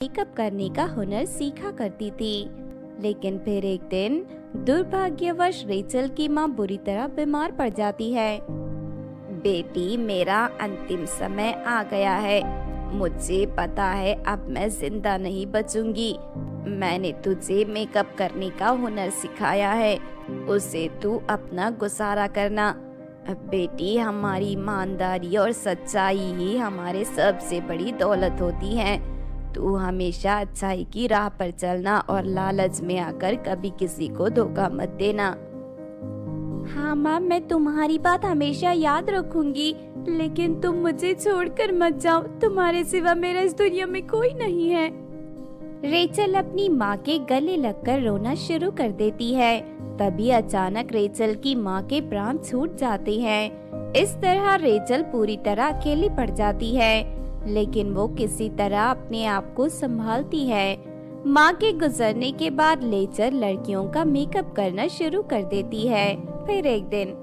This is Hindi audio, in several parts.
मेकअप करने का हुनर सीखा करती थी। लेकिन फिर एक दिन दुर्भाग्यवश रेचल की माँ बुरी तरह बीमार पड़ जाती है। बेटी, मेरा अंतिम समय आ गया है। मुझे पता है अब मैं जिंदा नहीं बचूंगी। मैंने तुझे मेकअप करने का हुनर सिखाया है, उसे तू अपना गुजारा करना। बेटी, हमारी ईमानदारी और सच्चाई ही हमारे सबसे बड़ी दौलत होती है। तू हमेशा अच्छाई की राह पर चलना और लालच में आकर कभी किसी को धोखा मत देना। हाँ माँ, मैं तुम्हारी बात हमेशा याद रखूंगी, लेकिन तुम मुझे छोड़कर मत जाओ। तुम्हारे सिवा मेरा इस दुनिया में कोई नहीं है। रेचल अपनी माँ के गले लगकर रोना शुरू कर देती है। तभी अचानक रेचल की माँ के प्राण छूट जाते हैं। इस तरह रेचल पूरी तरह अकेली पड़ जाती है, लेकिन वो किसी तरह अपने आप को संभालती है। माँ के गुजरने के बाद रेचल लड़कियों का मेकअप करना शुरू कर देती है। फिर एक दिन,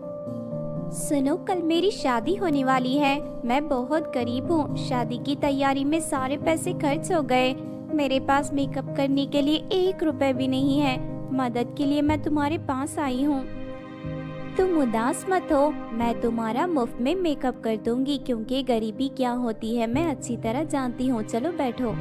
सुनो, कल मेरी शादी होने वाली है। मैं बहुत गरीब हूँ। शादी की तैयारी में सारे पैसे खर्च हो गए। मेरे पास मेकअप करने के लिए 1 रुपए भी नहीं है। मदद के लिए मैं तुम्हारे पास आई हूँ। तुम उदास मत हो, मैं तुम्हारा मुफ्त में मेकअप कर दूंगी, क्योंकि गरीबी क्या होती है मैं अच्छी तरह जानती हूँ। चलो बैठो।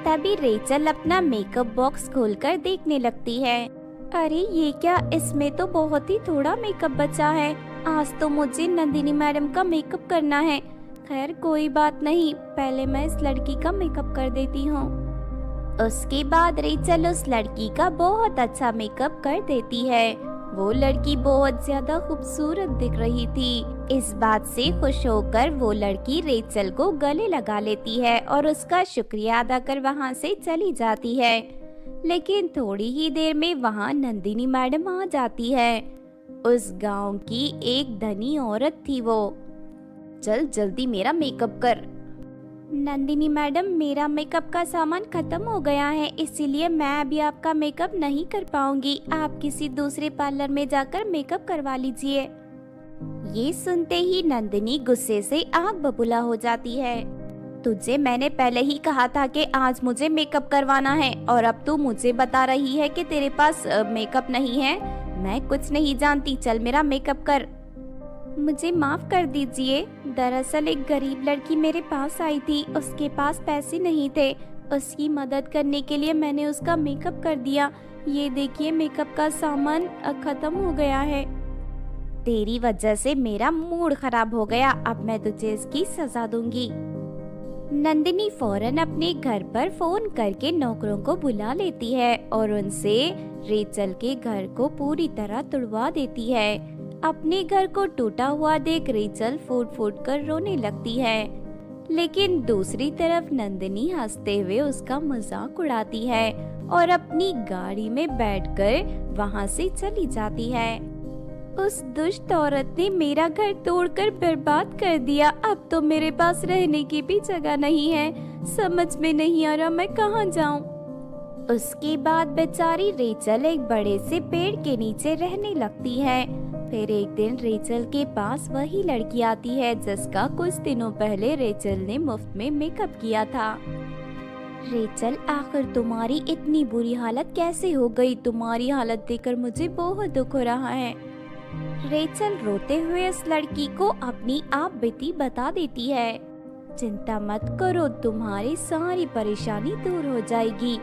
तभी रेचल अपना मेकअप बॉक्स खोलकर देखने लगती है। अरे ये क्या, इसमें तो बहुत ही थोड़ा मेकअप बचा है। आज तो मुझे नंदिनी मैडम का मेकअप करना है। खैर कोई बात नहीं, पहले मैं इस लड़की का मेकअप कर देती हूँ। उसके बाद रेचल उस लड़की का बहुत अच्छा मेकअप कर देती है। वो लड़की बहुत ज्यादा खूबसूरत दिख रही थी। इस बात से खुश होकर वो लड़की रेचल को गले लगा लेती है और उसका शुक्रिया अदा कर वहाँ से चली जाती है। लेकिन थोड़ी ही देर में वहाँ नंदिनी मैडम आ जाती है। उस गांव की एक धनी औरत थी वो। चल जल्दी मेरा मेकअप कर। नंदिनी मैडम, मेरा मेकअप का सामान खत्म हो गया है, इसीलिए मैं अभी आपका मेकअप नहीं कर पाऊंगी। आप किसी दूसरे पार्लर में जाकर मेकअप करवा लीजिए। ये सुनते ही नंदिनी गुस्से से आग बबूला हो जाती है। तुझे मैंने पहले ही कहा था कि आज मुझे मेकअप करवाना है, और अब तू मुझे बता रही है कि तेरे पास मेकअप नहीं है। मैं कुछ नहीं जानती, चल मेरा मेकअप कर। मुझे माफ कर दीजिए, दरअसल एक गरीब लड़की मेरे पास आई थी, उसके पास पैसे नहीं थे। उसकी मदद करने के लिए मैंने उसका मेकअप कर दिया। ये देखिए, मेकअप का सामान खत्म हो गया है। तेरी वजह से मेरा मूड खराब हो गया, अब मैं तुझे इसकी सजा दूंगी। नंदिनी फौरन अपने घर पर फोन करके नौकरों को बुला लेती है और उनसे रेचल के घर को पूरी तरह तुड़वा देती है। अपने घर को टूटा हुआ देख रेचल फूट फूट कर रोने लगती है, लेकिन दूसरी तरफ नंदिनी हंसते हुए उसका मजाक उड़ाती है और अपनी गाड़ी में बैठकर वहां से चली जाती है। उस दुष्ट औरत ने मेरा घर तोड़कर बर्बाद कर दिया। अब तो मेरे पास रहने की भी जगह नहीं है। समझ में नहीं आ रहा मैं कहाँ जाऊँ। उसके बाद बेचारी रेचल एक बड़े से पेड़ के नीचे रहने लगती है। फिर एक दिन रेचल के पास वही लड़की आती है जिसका कुछ दिनों पहले रेचल ने मुफ्त में मेकअप किया था। रेचल, आखिर तुम्हारी इतनी बुरी हालत कैसे हो गई? तुम्हारी हालत देखकर मुझे बहुत दुख हो रहा है। रेचल रोते हुए उस लड़की को अपनी आप बीती बता देती है। चिंता मत करो, तुम्हारी सारी परेशानी दूर हो जाएगी।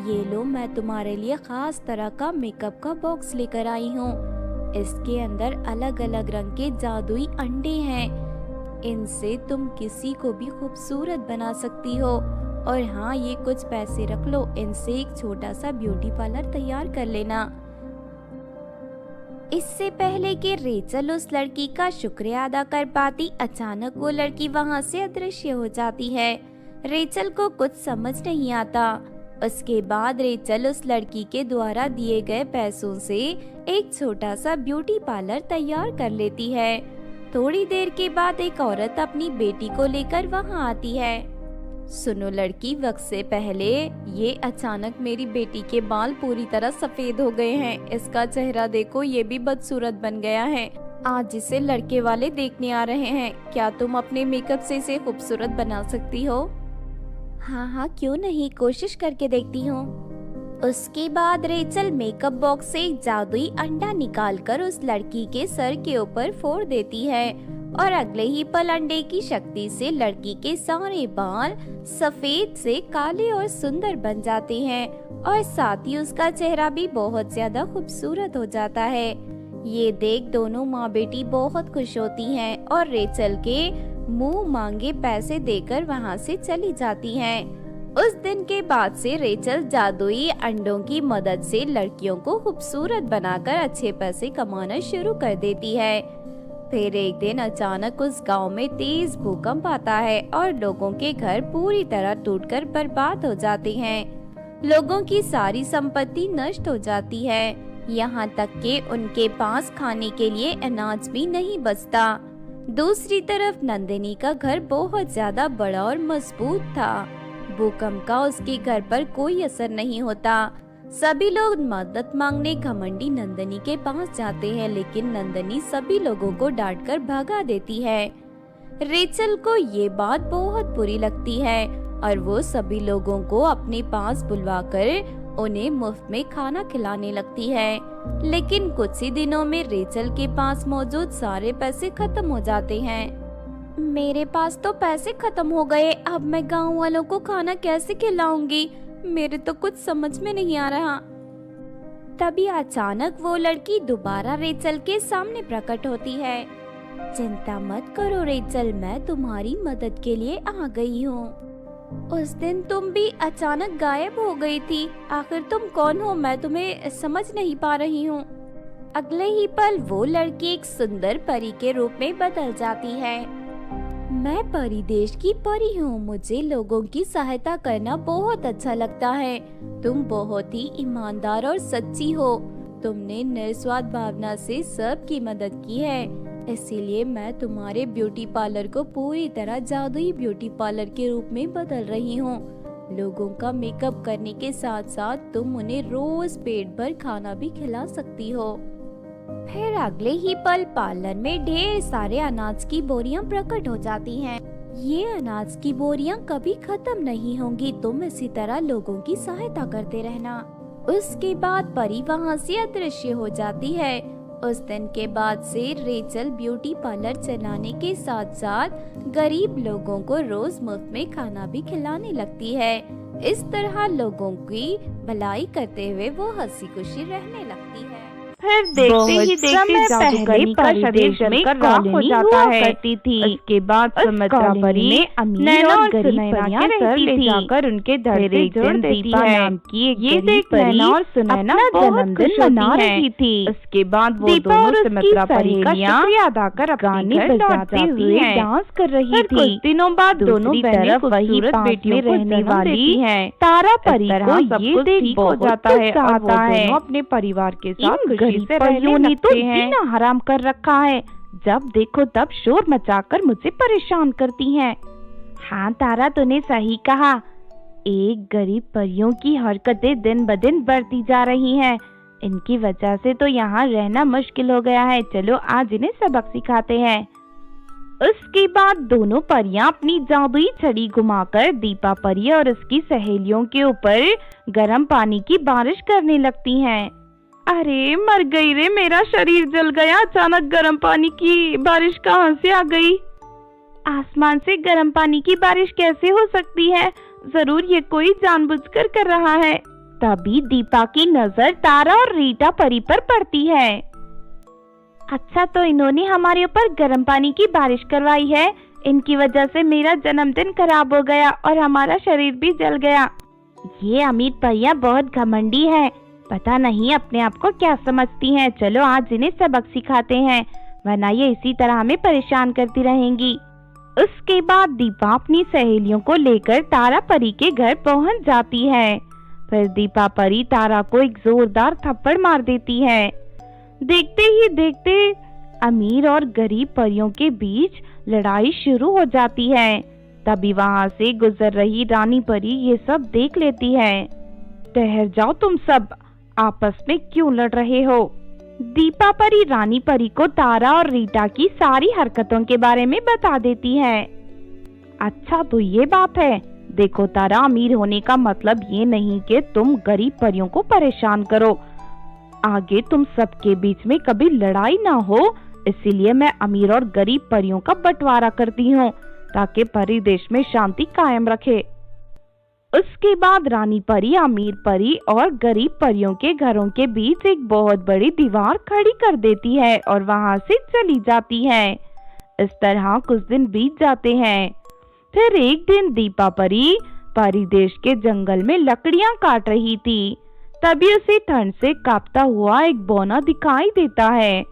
ये लो, मैं तुम्हारे लिए खास तरह का मेकअप का बॉक्स लेकर आई हूँ। इसके अंदर अलग अलग रंग के जादुई अंडे हैं। इनसे तुम किसी को भी खूबसूरत बना सकती हो। और हाँ, ये कुछ पैसे रख लो, इनसे एक छोटा सा ब्यूटी पार्लर तैयार कर लेना। इससे पहले कि रेचल उस लड़की का शुक्रिया अदा कर पाती, अचानक वो लड़की वहाँ से अदृश्य हो जाती है। रेचल को कुछ समझ नहीं आता। उसके बाद रेचल उस लड़की के द्वारा दिए गए पैसों से एक छोटा सा ब्यूटी पार्लर तैयार कर लेती है। थोड़ी देर के बाद एक औरत अपनी बेटी को लेकर वहाँ आती है। सुनो लड़की, वक्त से पहले ये अचानक मेरी बेटी के बाल पूरी तरह सफेद हो गए हैं। इसका चेहरा देखो, ये भी बदसूरत बन गया है। आज इसे लड़के वाले देखने आ रहे हैं। क्या तुम अपने मेकअप से इसे खूबसूरत बना सकती हो? हाँ हाँ, क्यों नहीं, कोशिश करके देखती हूँ। उसके बाद रेचल मेकअप बॉक्स से एक जादुई अंडा निकालकर उस लड़की के सर के ऊपर फोड़ देती है और अगले ही पल अंडे की शक्ति से लड़की के सारे बाल सफेद से काले और सुंदर बन जाते हैं और साथ ही उसका चेहरा भी बहुत ज्यादा खूबसूरत हो जाता है। ये देख दोनों माँ बेटी बहुत खुश होती हैं और रेचल के मुंह मांगे पैसे देकर वहाँ से चली जाती हैं। उस दिन के बाद से रेचल जादुई अंडों की मदद से लड़कियों को खूबसूरत बनाकर अच्छे पैसे कमाना शुरू कर देती है। फिर एक दिन अचानक उस गांव में तेज भूकंप आता है और लोगों के घर पूरी तरह टूटकर बर्बाद हो जाते हैं। लोगों की सारी संपत्ति नष्ट हो जाती है, यहाँ तक कि उनके पास खाने के लिए अनाज भी नहीं बचता। दूसरी तरफ नंदिनी का घर बहुत ज्यादा बड़ा और मजबूत था। भूकंप का उसके घर पर कोई असर नहीं होता। सभी लोग मदद मांगने घमंडी नंदिनी के पास जाते हैं, लेकिन नंदिनी सभी लोगों को डांटकर भगा देती है। रेचल को ये बात बहुत बुरी लगती है और वो सभी लोगों को अपने पास बुलवाकर उन्हें मुफ्त में खाना खिलाने लगती है। लेकिन कुछ ही दिनों में रेचल के पास मौजूद सारे पैसे खत्म हो जाते हैं। मेरे पास तो पैसे खत्म हो गए, अब मैं गांव वालों को खाना कैसे खिलाऊंगी? मेरे तो कुछ समझ में नहीं आ रहा। तभी अचानक वो लड़की दोबारा रेचल के सामने प्रकट होती है। चिंता मत करो रेचल, मैं तुम्हारी मदद के लिए आ गई हूँ। उस दिन तुम भी अचानक गायब हो गई थी, आखिर तुम कौन हो? मैं तुम्हें समझ नहीं पा रही हूँ। अगले ही पल वो लड़की एक सुंदर परी के रूप में बदल जाती है। मैं परी देश की परी हूँ, मुझे लोगों की सहायता करना बहुत अच्छा लगता है। तुम बहुत ही ईमानदार और सच्ची हो। तुमने निस्वार्थ भावना से सबकी मदद की है, इसीलिए मैं तुम्हारे ब्यूटी पार्लर को पूरी तरह जादुई ब्यूटी पार्लर के रूप में बदल रही हूँ। लोगों का मेकअप करने के साथ साथ तुम उन्हें रोज पेट भर खाना भी खिला सकती हो। फिर अगले ही पल पार्लर में ढेर सारे अनाज की बोरियां प्रकट हो जाती हैं। ये अनाज की बोरियां कभी खत्म नहीं होंगी, तुम इसी तरह लोगों की सहायता करते रहना। उसके बाद परी वहाँ से अदृश्य हो जाती है। उस दिन के बाद से रेचल ब्यूटी पार्लर चलाने के साथ साथ गरीब लोगों को रोज मुफ्त में खाना भी खिलाने लगती है। इस तरह लोगों की भलाई करते हुए वो हंसी खुशी रहने लगती है। फिर देखते ही देखते जादूगरनी का शरीर जलकर राख हो जाता है। उसके बाद सुमित्रा परी नैना और सुनैना के सर ले जाकर उनके धरती जोड़ देती है। ये देख नैना और सुनैना जन्मदिन मना रही थी। उसके बाद वो दोनों सुमित्रा परी का शुक्रिया अदा कर अपने घर लौटते हुए डांस कर रही थी। कुछ दिनों बाद दोनों बहनें वही बेटियों को रहने वाली है। तारा परी को ये देख बहुत जाता है और वो दोनों अपने परिवार के साथ परियों ने तो जीना हराम कर रखा है। जब देखो तब शोर मचाकर मुझे परेशान करती हैं। हाँ तारा, तूने सही कहा। एक गरीब परियों की हरकतें दिन ब दिन बढ़ती जा रही हैं। इनकी वजह से तो यहाँ रहना मुश्किल हो गया है। चलो आज इन्हें सबक सिखाते हैं। उसके बाद दोनों परियां अपनी जादुई छड़ी घुमाकर दीपा परी और उसकी सहेलियों के ऊपर गर्म पानी की बारिश करने लगती हैं। अरे मर गई रे, मेरा शरीर जल गया। अचानक गर्म पानी की बारिश कहाँ से आ गई? आसमान से गर्म पानी की बारिश कैसे हो सकती है? जरूर ये कोई जानबूझकर कर रहा है। तभी दीपा की नजर तारा और रीटा परी पर पड़ती है। अच्छा, तो इन्होंने हमारे ऊपर गर्म पानी की बारिश करवाई है। इनकी वजह से मेरा जन्मदिन खराब हो गया और हमारा शरीर भी जल गया। ये अमीर परियां बहुत घमंडी है, पता नहीं अपने आप को क्या समझती हैं। चलो आज इन्हें सबक सिखाते हैं, वरना ये इसी तरह हमें परेशान करती रहेंगी। उसके बाद दीपा अपनी सहेलियों को लेकर तारा परी के घर पहुंच जाती है। फिर दीपा परी तारा को एक जोरदार थप्पड़ मार देती है। देखते ही देखते अमीर और गरीब परियों के बीच लड़ाई शुरू हो जाती है। तभी वहां से गुजर रही रानी परी ये सब देख लेती है। ठहर जाओ, तुम सब आपस में क्यों लड़ रहे हो? दीपा परी रानी परी को तारा और रीटा की सारी हरकतों के बारे में बता देती है। अच्छा तो ये बात है, देखो तारा, अमीर होने का मतलब ये नहीं कि तुम गरीब परियों को परेशान करो। आगे तुम सबके बीच में कभी लड़ाई ना हो, इसीलिए मैं अमीर और गरीब परियों का बंटवारा करती हूँ ताकि परी देश में शांति कायम रखे। उसके बाद रानी परी अमीर परी और गरीब परियों के घरों के बीच एक बहुत बड़ी दीवार खड़ी कर देती है और वहां से चली जाती है। इस तरह कुछ दिन बीत जाते हैं। फिर एक दिन दीपा परी परी देश के जंगल में लकड़ियां काट रही थी। तभी उसे ठंड से कांपता हुआ एक बौना दिखाई देता है।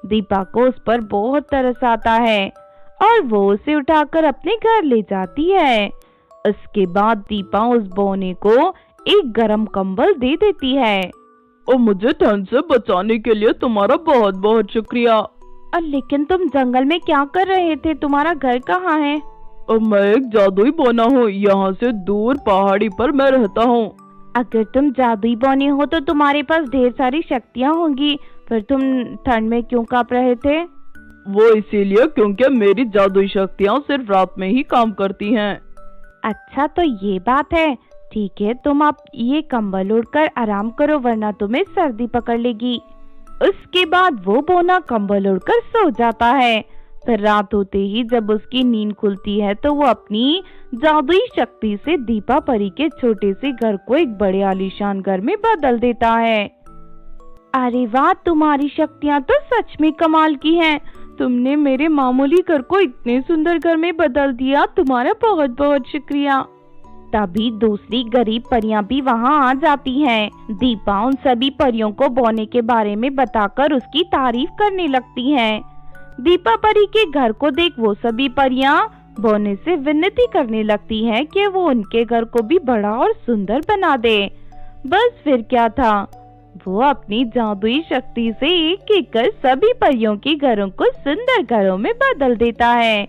दीपा को उस पर बहुत तरस आता है और वो उसे उठाकर अपने घर ले जाती है। उसके बाद दीपा उस बौने को एक गरम कंबल दे देती है। और मुझे ठंड से बचाने के लिए तुम्हारा बहुत बहुत शुक्रिया। लेकिन तुम जंगल में क्या कर रहे थे? तुम्हारा घर कहाँ है? और मैं एक जादुई बौना हूँ, यहाँ से दूर पहाड़ी पर मैं रहता हूँ। अगर तुम जादुई बौने हो तो तुम्हारे पास ढेर सारी शक्तियाँ होंगी, फिर तुम ठंड में क्यों कांप रहे थे? वो इसीलिए क्योंकि मेरी जादुई शक्तियाँ सिर्फ रात में ही काम करती हैं। अच्छा, तो ये बात है। ठीक है, तुम अब ये कंबल ओढ़कर आराम करो वरना तुम्हें सर्दी पकड़ लेगी। उसके बाद वो बौना कंबल ओढ़कर सो जाता है। फिर रात होते ही जब उसकी नींद खुलती है तो वो अपनी जादुई शक्ति से दीपा परी के छोटे से घर को एक बड़े आलीशान घर में बदल देता है। अरे वाह, तुम्हारी शक्तियाँ तो सच में कमाल की हैं। तुमने मेरे मामूली घर को इतने सुंदर घर में बदल दिया, तुम्हारा बहुत बहुत शुक्रिया। तभी दूसरी गरीब परियां भी वहां आ जाती हैं। दीपा उन सभी परियों को बौने के बारे में बताकर उसकी तारीफ करने लगती हैं। दीपा परी के घर को देख वो सभी परियां बौने से विनती करने लगती हैं कि वो उनके घर को भी बड़ा और सुंदर बना दे। बस फिर क्या था, वो अपनी जादुई शक्ति से एक एक कर सभी परियों के घरों को सुंदर घरों में बदल देता है।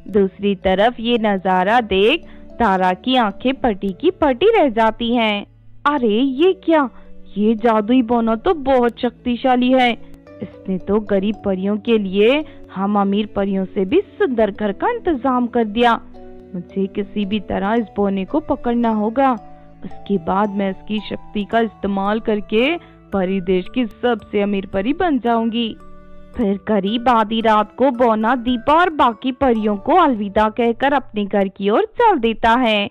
दूसरी तरफ ये नजारा देख तारा की आंखें पटी की पटी रह जाती हैं। अरे ये क्या, ये जादुई बौना तो बहुत शक्तिशाली है। इसने तो गरीब परियों के लिए हम अमीर परियों से भी सुंदर घर का इंतजाम कर दिया। मुझे किसी भी तरह इस बौने को पकड़ना होगा। उसके बाद मैं इसकी शक्ति का इस्तेमाल करके परी देश की सबसे अमीर परी बन जाऊंगी। फिर करीब आधी रात को बौना दीपा और बाकी परियों को अलविदा कहकर अपने घर की ओर चल देता है।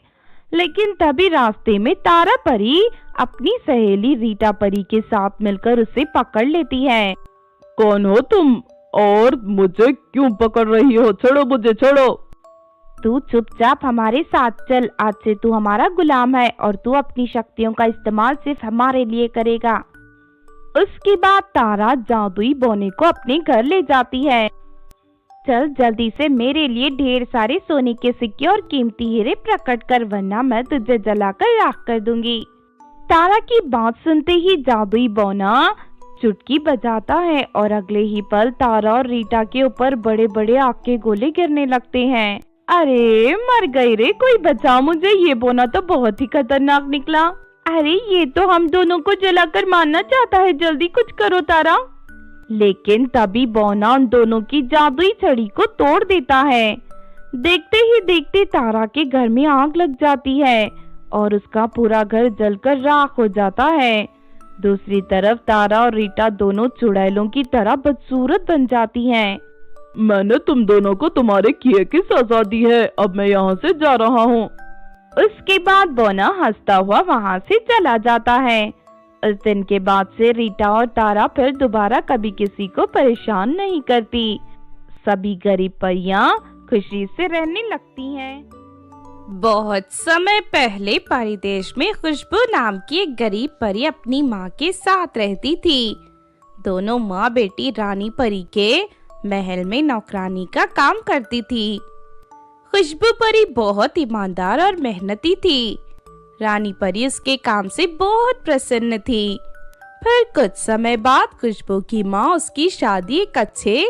लेकिन तभी रास्ते में तारा परी अपनी सहेली रीटा परी के साथ मिलकर उसे पकड़ लेती है। कौन हो तुम और मुझे क्यों पकड़ रही हो? छोड़ो मुझे, छोड़ो। तू चुपचाप हमारे साथ चल। आज से तू हमारा गुलाम है और तू अपनी शक्तियों का इस्तेमाल सिर्फ हमारे लिए करेगा। उसके बाद तारा जादुई बौने को अपने घर ले जाती है। चल जल्दी से मेरे लिए ढेर सारे सोने के सिक्के और कीमती हीरे प्रकट कर, वरना मैं तुझे जलाकर राख कर दूंगी। तारा की बात सुनते ही जादुई बौना चुटकी बजाता है और अगले ही पल तारा और रीटा के ऊपर बड़े बड़े आग के गोले गिरने लगते हैं। अरे मर गई रे, कोई बचाओ मुझे, ये बौना तो बहुत ही खतरनाक निकला। अरे ये तो हम दोनों को जलाकर मारना चाहता है, जल्दी कुछ करो तारा। लेकिन तभी बौना उन दोनों की जादुई छड़ी को तोड़ देता है। देखते ही देखते तारा के घर में आग लग जाती है और उसका पूरा घर जलकर राख हो जाता है। दूसरी तरफ तारा और रीटा दोनों चुड़ैलों की तरह बदसूरत बन जाती हैं। मैंने तुम दोनों को तुम्हारे किए की सजा दी है, अब मैं यहाँ से जा रहा हूँ। उसके बाद बौना हंसता हुआ वहाँ से चला जाता है। उस दिन के बाद से रीटा और तारा फिर दोबारा कभी किसी को परेशान नहीं करती। सभी गरीब परियां खुशी से रहने लगती हैं। बहुत समय पहले परी देश में खुशबू नाम की एक गरीब परी अपनी माँ के साथ रहती थी। दोनों माँ बेटी रानी परी के महल में नौकरानी का काम करती थी। खुशबू परी बहुत ईमानदार और मेहनती थी। रानी परी उसके काम से बहुत प्रसन्न थी। फिर कुछ समय बाद खुशबू की माँ उसकी शादी एक अच्छे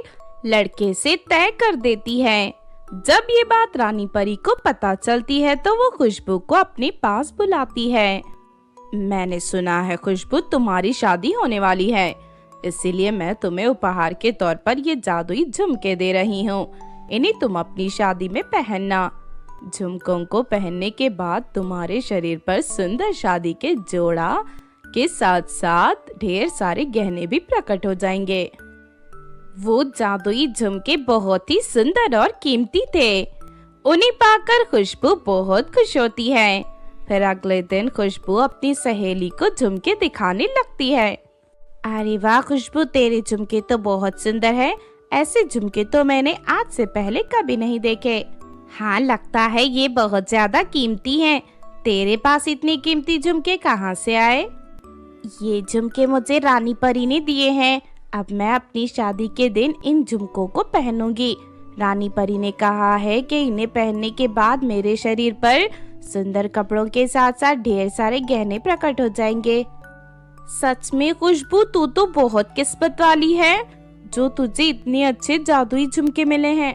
लड़के से तय कर देती है। जब ये बात रानी परी को पता चलती है तो वो खुशबू को अपने पास बुलाती है। मैंने सुना है खुशबू तुम्हारी शादी होने वाली है, इसीलिए मैं तुम्हें उपहार के तौर पर ये जादुई झुमके दे रही हूँ। इन्हें तुम अपनी शादी में पहनना। झुमकों को पहनने के बाद तुम्हारे शरीर पर सुंदर शादी के जोड़ा के साथ साथ ढेर सारे गहने भी प्रकट हो जाएंगे। वो जादुई झुमके बहुत ही सुंदर और कीमती थे। उन्हें पाकर खुशबू बहुत खुश होती है। फिर अगले दिन खुशबू अपनी सहेली को झुमके दिखाने लगती है। अरे वाह खुशबू, तेरे झुमके तो बहुत सुंदर है। ऐसे झुमके तो मैंने आज से पहले कभी नहीं देखे। हाँ, लगता है ये बहुत ज्यादा कीमती हैं। तेरे पास इतने कीमती झुमके कहाँ से आए? ये झुमके मुझे रानी परी ने दिए हैं। अब मैं अपनी शादी के दिन इन झुमकों को पहनूंगी। रानी परी ने कहा है कि इन्हें पहनने के बाद मेरे शरीर पर सुंदर कपड़ों के साथ साथ ढेर सारे गहने प्रकट हो जाएंगे। सच में खुशबू, तू तो बहुत किस्मत वाली है जो तुझे इतने अच्छे जादुई झुमके मिले हैं।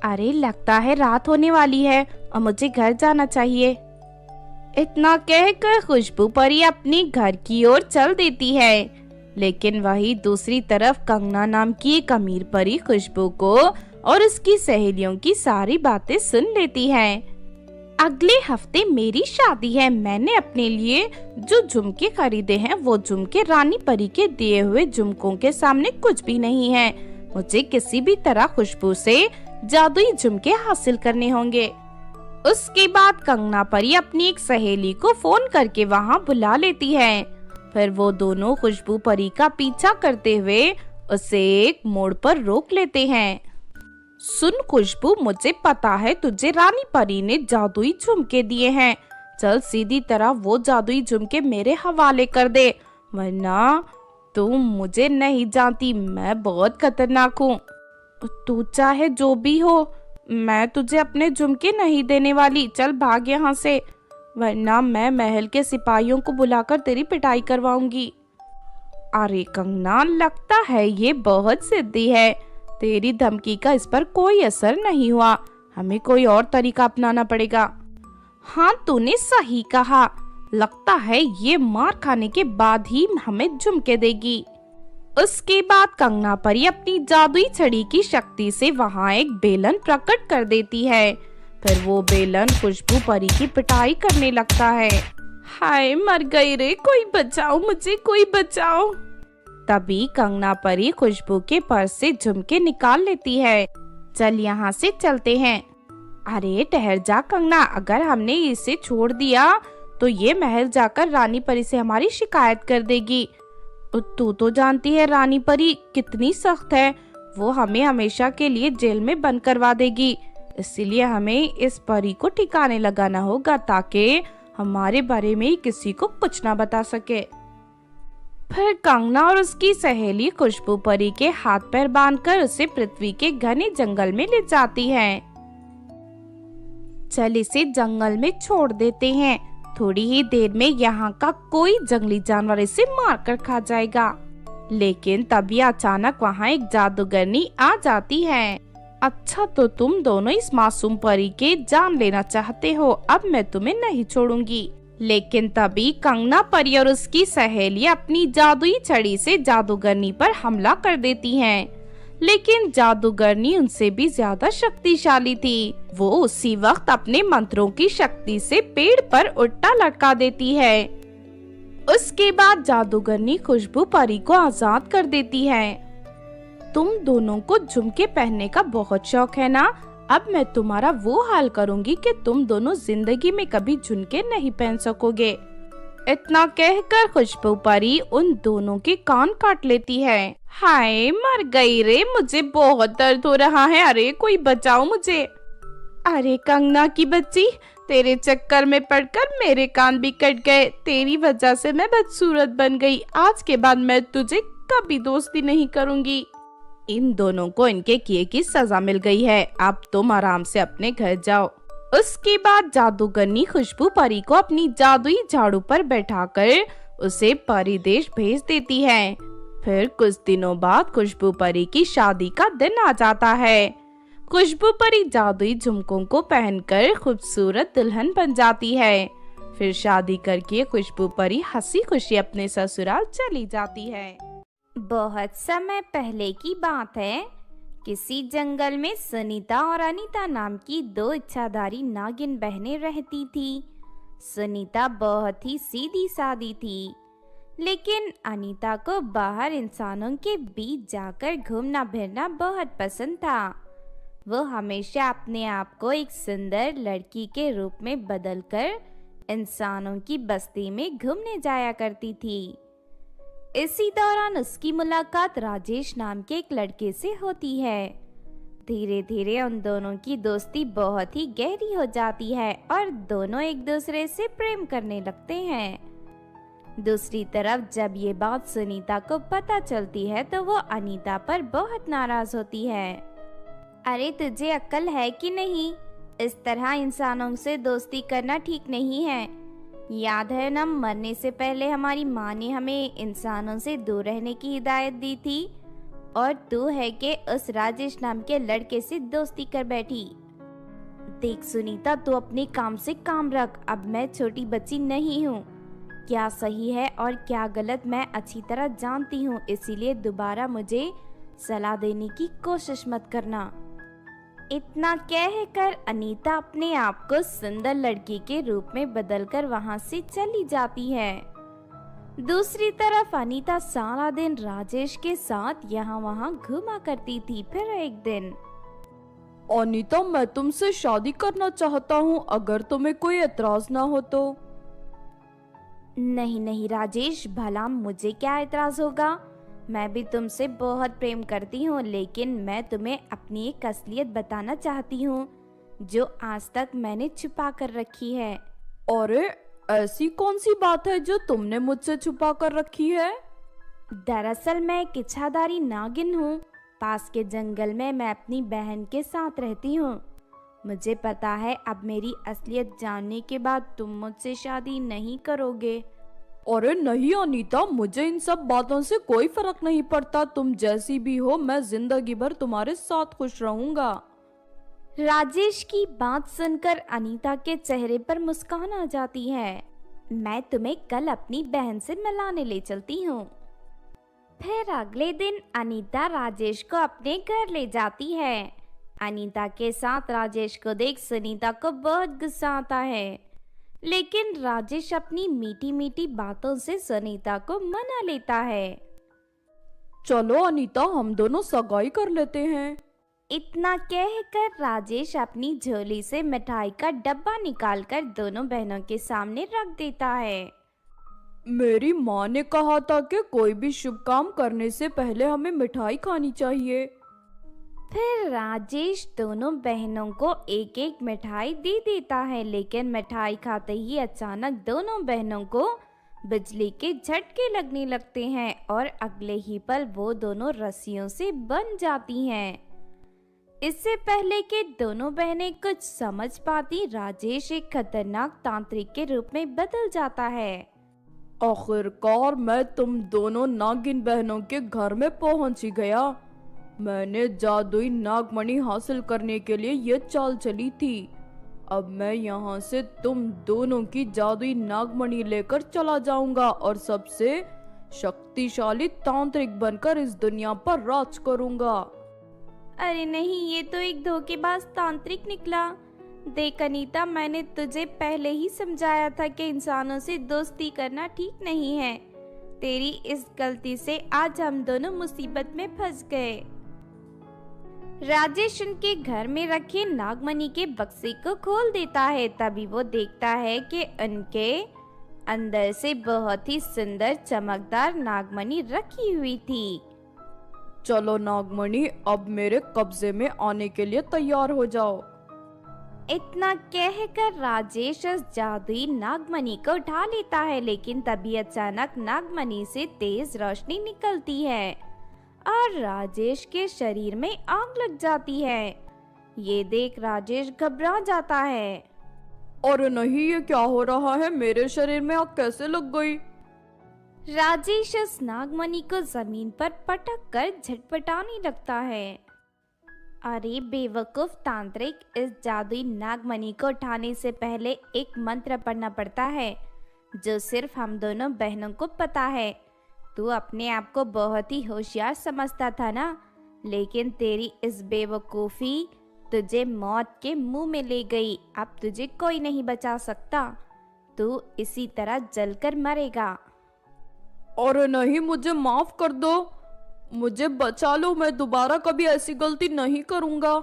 अरे लगता है रात होने वाली है और मुझे घर जाना चाहिए। इतना कहकर खुशबू परी अपने घर की ओर चल देती है। लेकिन वहीं दूसरी तरफ कंगना नाम की एक अमीर परी खुशबू को और उसकी सहेलियों की सारी बातें सुन लेती है। अगले हफ्ते मेरी शादी है। मैंने अपने लिए जो झुमके खरीदे हैं वो झुमके रानी परी के दिए हुए झुमकों के सामने कुछ भी नहीं है। मुझे किसी भी तरह खुशबू से जादुई झुमके हासिल करने होंगे। उसके बाद कंगना परी अपनी एक सहेली को फोन करके वहाँ बुला लेती है। फिर वो दोनों खुशबू परी का पीछा करते हुए उसे एक मोड़ पर रोक लेते हैं। सुन खुशबू, मुझे पता है तुझे रानी परी ने जादुई झुमके दिए हैं। चल सीधी तरह वो जादुई झुमके मेरे हवाले कर दे, वरना तुम मुझे नहीं जानती, मैं बहुत खतरनाक हूँ। तू चाहे जो भी हो, मैं तुझे अपने झुमके नहीं देने वाली। चल भाग यहाँ से, वरना मैं महल के सिपाहियों को बुलाकर तेरी पिटाई करवाऊंगी। अरे कंगना, लगता है ये बहुत जिद्दी है। तेरी धमकी का इस पर कोई असर नहीं हुआ। हमें कोई और तरीका अपनाना पड़ेगा। हाँ, तूने सही कहा। लगता है ये मार खाने के बाद ही हमें झुमके देगी। उसके बाद कंगना परी अपनी जादुई छड़ी की शक्ति से वहाँ एक बेलन प्रकट कर देती है। फिर वो बेलन खुशबू परी की पिटाई करने लगता है। हाय, मर गई रे, कोई बचाओ मुझे, कोई बचाओ। तभी कंगना परी खुशबू के पर्स से झुमके निकाल लेती है। चल यहाँ से चलते हैं। अरे ठहर जा कंगना, अगर हमने इसे छोड़ दिया तो ये महल जाकर रानी परी से हमारी शिकायत कर देगी। तू तो जानती है रानी परी कितनी सख्त है। वो हमें हमेशा के लिए जेल में बंद करवा देगी। इसलिए हमें इस परी को ठिकाने लगाना होगा ताकि हमारे बारे में किसी को कुछ ना बता सके। फिर कंगना और उसकी सहेली खुशबू परी के हाथ पैर बांधकर उसे पृथ्वी के घने जंगल में ले जाती है। चल इसे जंगल में छोड़ देते हैं। थोड़ी ही देर में यहाँ का कोई जंगली जानवर इसे मारकर खा जाएगा। लेकिन तभी अचानक वहाँ एक जादूगरनी आ जाती है। अच्छा, तो तुम दोनों इस मासूम परी के जान लेना चाहते हो। अब मैं तुम्हें नहीं छोड़ूंगी। लेकिन तभी कंगना परी और उसकी सहेली अपनी जादुई छड़ी से जादूगरनी पर हमला कर देती हैं। लेकिन जादूगरनी उनसे भी ज्यादा शक्तिशाली थी। वो उसी वक्त अपने मंत्रों की शक्ति से पेड़ पर उल्टा लटका देती है। उसके बाद जादूगरनी खुशबू परी को आजाद कर देती है। तुम दोनों को झुमके पहनने का बहुत शौक है ना? अब मैं तुम्हारा वो हाल करूंगी कि तुम दोनों जिंदगी में कभी झुमके नहीं पहन सकोगे। इतना कहकर खुशबू परी उन दोनों के कान काट लेती है। हाय, मर गई रे, मुझे बहुत दर्द हो रहा है। अरे कोई बचाओ मुझे। अरे कंगना की बच्ची, तेरे चक्कर में पड़कर मेरे कान भी कट गए। तेरी वजह से मैं बदसूरत बन गई। आज के बाद मैं तुझे कभी दोस्ती नहीं करूंगी। इन दोनों को इनके किए की सजा मिल गई है। अब तुम आराम से अपने घर जाओ। उसके बाद जादूगरनी खुशबू परी को अपनी जादुई झाड़ू पर बैठाकर उसे परी देश भेज देती है। फिर कुछ दिनों बाद खुशबू परी की शादी का दिन आ जाता है। खुशबू परी जादुई झुमकों को पहनकर खूबसूरत दुल्हन बन जाती है। फिर शादी करके खुशबू परी हंसी खुशी अपने ससुराल चली जाती है। बहुत समय पहले की बात है किसी जंगल में सुनीता और अनीता नाम की दो इच्छाधारी नागिन बहनें रहती थी। सुनीता बहुत ही सीधी सादी थी, लेकिन अनीता को बाहर इंसानों के बीच जाकर घूमना फिरना बहुत पसंद था। वो हमेशा अपने आप को एक सुंदर लड़की के रूप में बदलकर इंसानों की बस्ती में घूमने जाया करती थी। इसी दौरान उसकी मुलाकात राजेश नाम के एक लड़के से होती है। धीरे धीरे उन दोनों की दोस्ती बहुत ही गहरी हो जाती है और दोनों एक दूसरे से प्रेम करने लगते हैं। दूसरी तरफ जब ये बात सुनीता को पता चलती है तो वो अनीता पर बहुत नाराज होती है। अरे तुझे अक्ल है कि नहीं? इस तरह इंसानों से दोस्ती करना ठीक नहीं है। याद है ना, मरने से पहले हमारी माँ ने हमें इंसानों से दूर रहने की हिदायत दी थी और तू है कि उस राजेश नाम के लड़के से दोस्ती कर बैठी। देख सुनीता, तू अपने काम से काम रख। अब मैं छोटी बच्ची नहीं हूँ। क्या सही है और क्या गलत मैं अच्छी तरह जानती हूँ, इसीलिए दोबारा मुझे सलाह देने की कोशिश मत करना। इतना कहकर अनीता अपने आप को सुंदर लड़की के रूप में बदलकर वहां से चली जाती है। दूसरी तरफ अनीता सारा दिन राजेश के साथ यहाँ वहाँ घूमा करती थी। फिर एक दिन, अनीता, मैं तुमसे शादी करना चाहता हूँ, अगर तुम्हें कोई एतराज ना हो तो। नहीं नहीं राजेश, भला मुझे क्या एतराज होगा? मैं भी तुमसे बहुत प्रेम करती हूँ, लेकिन मैं तुम्हें अपनी एक असलियत बताना चाहती हूँ जो आज तक मैंने छुपा कर रखी है। अरे ऐसी कौन सी बात है जो तुमने मुझसे छुपा कर रखी है? दरअसल मैं एक इच्छाधारी नागिन हूँ। पास के जंगल में मैं अपनी बहन के साथ रहती हूँ। मुझे पता है अब मेरी असलियत जानने के बाद तुम मुझसे शादी नहीं करोगे। अरे नहीं अनीता, मुझे इन सब बातों से कोई फर्क नहीं पड़ता। तुम जैसी भी हो, मैं जिंदगी भर तुम्हारे साथ खुश रहूंगा। राजेश की बात सुनकर अनीता के चेहरे पर मुस्कान आ जाती है। मैं तुम्हें कल अपनी बहन से मिलाने ले चलती हूँ। फिर अगले दिन अनीता राजेश को अपने घर ले जाती है। अनीता के साथ राजेश को देख सुनीता को बहुत गुस्सा आता है, लेकिन राजेश अपनी मीठी मीठी बातों से सुनीता को मना लेता है। चलो अनीता, हम दोनों सगाई कर लेते हैं। इतना कहकर राजेश अपनी झोली से मिठाई का डब्बा निकालकर दोनों बहनों के सामने रख देता है। मेरी माँ ने कहा था कि कोई भी शुभ काम करने से पहले हमें मिठाई खानी चाहिए। फिर राजेश दोनों बहनों को एक एक मिठाई दे देता है, लेकिन मिठाई खाते ही अचानक दोनों बहनों को बिजली के झटके लगने लगते हैं और अगले ही पल वो दोनों रस्सियों से बंध जाती हैं। इससे पहले कि दोनों बहनें कुछ समझ पाती, राजेश एक खतरनाक तांत्रिक के रूप में बदल जाता है। आखिरकार मैं तुम दोनों नागिन बहनों के घर में पहुंच ही गया। मैंने जादुई नागमणि हासिल करने के लिए ये चाल चली थी। अब मैं यहाँ से तुम दोनों की जादुई नागमणि लेकर चला जाऊंगा और सबसे शक्तिशाली तांत्रिक बनकर इस दुनिया पर राज करूंगा। अरे नहीं, ये तो एक धोखेबाज तांत्रिक निकला। देख अनीता, मैंने तुझे पहले ही समझाया था कि इंसानों से दोस्ती करना ठीक नहीं है। तेरी इस गलती से आज हम दोनों मुसीबत में फंस गए। राजेश उनके घर में रखे नागमणि के बक्से को खोल देता है। तभी वो देखता है कि उनके अंदर से बहुत ही सुंदर चमकदार नागमणि रखी हुई थी। चलो नागमणि, अब मेरे कब्जे में आने के लिए तैयार हो जाओ। इतना कहकर राजेश उस जादुई नागमणि को उठा लेता है, लेकिन तभी अचानक नागमणि से तेज रोशनी निकलती है और राजेश के शरीर में आग लग जाती है। ये देख राजेश घबरा जाता है। और नहीं, ये क्या हो रहा है? मेरे शरीर में आग कैसे लग गई? राजेश उस नागमणि को जमीन पर पटक कर झटपटाने लगता है। अरे बेवकूफ तांत्रिक, इस जादुई नागमणि को उठाने से पहले एक मंत्र पढ़ना पड़ता है जो सिर्फ हम दोनों बहनों को पता है। तू अपने आप को बहुत ही होशियार समझता था ना, लेकिन तेरी इस बेवकूफ़ी तुझे मौत के मुंह में ले गई। अब तुझे कोई नहीं बचा सकता, तू इसी तरह जलकर मरेगा। और नहीं, मुझे माफ कर दो, मुझे बचा लो, मैं दोबारा कभी ऐसी गलती नहीं करूंगा।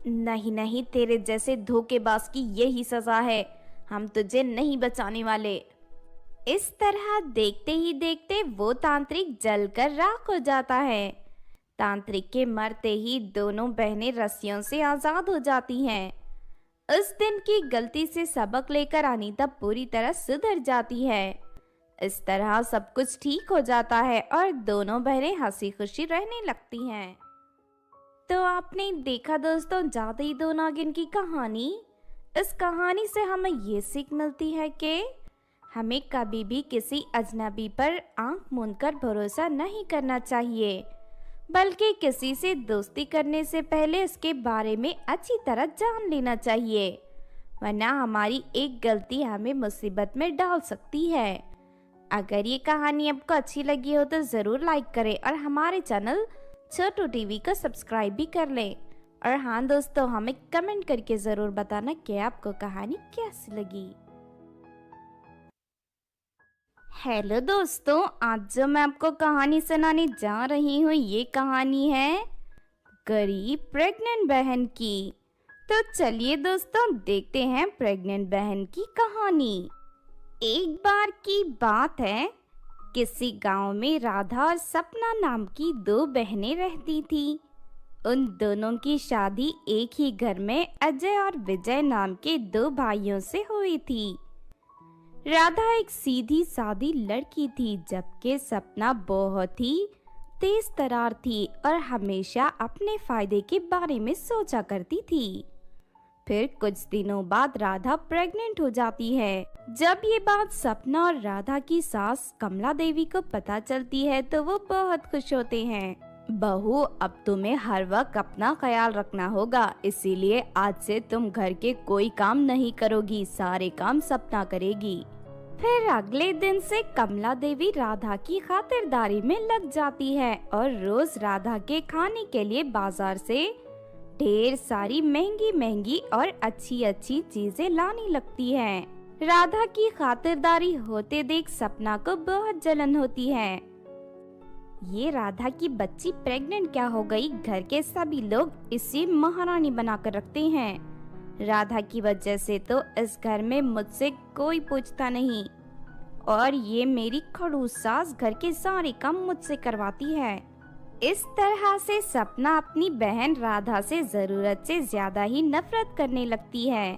नहीं नहीं, तेरे जैसे धोखेबाज की यही सजा है, हम तुझे नहीं बचाने वाले। इस तरह देखते ही देखते वो तांत्रिक जलकर राख हो जाता है। तांत्रिक के मरते ही दोनों बहनें रस्सियों से आजाद हो जाती हैं। उस दिन की गलती से सबक लेकर अनीता पूरी तरह सुधर जाती है। इस तरह सब कुछ ठीक हो जाता है और दोनों बहनें हंसी खुशी रहने लगती हैं। तो आपने देखा दोस्तों, जादुई दो नागिन की कहानी। इस कहानी से हमें ये सीख मिलती है कि हमें कभी भी किसी अजनबी पर आंख मूंदकर भरोसा नहीं करना चाहिए, बल्कि किसी से दोस्ती करने से पहले उसके बारे में अच्छी तरह जान लेना चाहिए, वरना हमारी एक गलती हमें मुसीबत में डाल सकती है। अगर ये कहानी आपको अच्छी लगी हो तो ज़रूर लाइक करें और हमारे चैनल छोटू टीवी को सब्सक्राइब भी कर लें। और हाँ दोस्तों, हमें कमेंट करके ज़रूर बताना कि आपको कहानी कैसी लगी। हेलो दोस्तों, आज जो मैं आपको कहानी सुनाने जा रही हूँ ये कहानी है गरीब प्रेग्नेंट बहन की। तो चलिए दोस्तों देखते हैं प्रेग्नेंट बहन की कहानी। एक बार की बात है, किसी गांव में राधा और सपना नाम की दो बहनें रहती थीं। उन दोनों की शादी एक ही घर में अजय और विजय नाम के दो भाइयों से हुई थी। राधा एक सीधी सादी लड़की थी, जबकि सपना बहुत ही तेज तर्रार थी और हमेशा अपने फायदे के बारे में सोचा करती थी। फिर कुछ दिनों बाद राधा प्रेग्नेंट हो जाती है। जब ये बात सपना और राधा की सास कमला देवी को पता चलती है तो वो बहुत खुश होते हैं। बहू, अब तुम्हें हर वक्त अपना ख्याल रखना होगा, इसीलिए आज से तुम घर के कोई काम नहीं करोगी, सारे काम सपना करेगी। फिर अगले दिन से कमला देवी राधा की खातिरदारी में लग जाती है और रोज राधा के खाने के लिए बाजार से ढेर सारी महंगी महंगी और अच्छी अच्छी चीजें लाने लगती हैं। राधा की खातिरदारी होते देख सपना को बहुत जलन होती है। ये राधा की बच्ची प्रेग्नेंट क्या हो गई, घर के सभी लोग इसे महारानी बनाकर रखते हैं। राधा की वजह से तो इस घर में मुझसे कोई पूछता नहीं और ये मेरी खड़ूस सास घर के सारे काम मुझसे करवाती है। इस तरह से सपना अपनी बहन राधा से जरूरत से ज्यादा ही नफरत करने लगती है।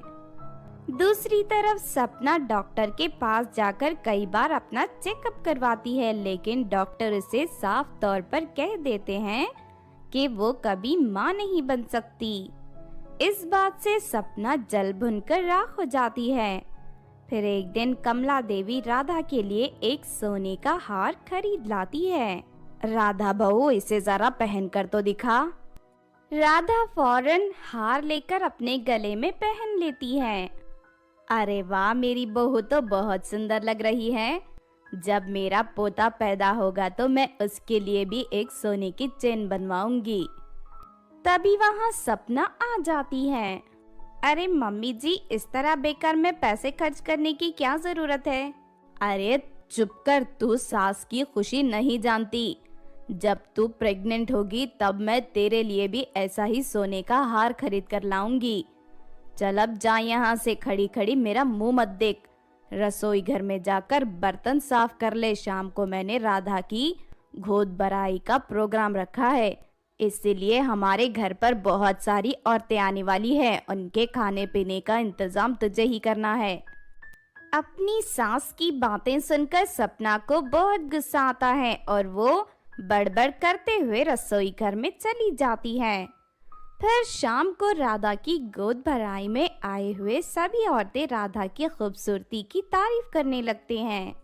दूसरी तरफ सपना डॉक्टर के पास जाकर कई बार अपना चेकअप करवाती है, लेकिन डॉक्टर उसे साफ तौर पर कह देते हैं कि वो कभी मां नहीं बन सकती। इस बात से सपना जल भुनकर राख हो जाती है। फिर एक दिन कमला देवी राधा के लिए एक सोने का हार खरीद लाती है। राधा बहू, इसे जरा पहन कर तो दिखा। राधा फौरन हार लेकर अपने गले में पहन लेती है। अरे वाह, मेरी बहू तो बहुत सुंदर लग रही है। जब मेरा पोता पैदा होगा तो मैं उसके लिए भी एक सोने की चेन बनवाऊंगी। तभी वहाँ सपना आ जाती है। अरे मम्मी जी, इस तरह बेकार में पैसे खर्च करने की क्या जरूरत है? अरे चुप कर, तू सास की खुशी नहीं जानती। जब तू प्रेग्नेंट होगी तब मैं तेरे लिए भी ऐसा ही सोने का हार खरीद कर लाऊंगी। चल अब जा यहाँ से, खड़ी खड़ी मेरा मुंह मत देख। रसोई घर में जाकर बर्तन साफ कर ले। शाम को मैंने राधा की गोद भराई का प्रोग्राम रखा है, इसीलिए हमारे घर पर बहुत सारी औरतें आने वाली हैं। उनके खाने पीने का इंतजाम तुझे ही करना है। अपनी सास की बातें सुनकर सपना को बहुत गुस्सा आता है और वो बड़बड़ करते हुए रसोई घर में चली जाती है। फिर शाम को राधा की गोद भराई में आए हुए सभी औरतें राधा की खूबसूरती की तारीफ करने लगते हैं।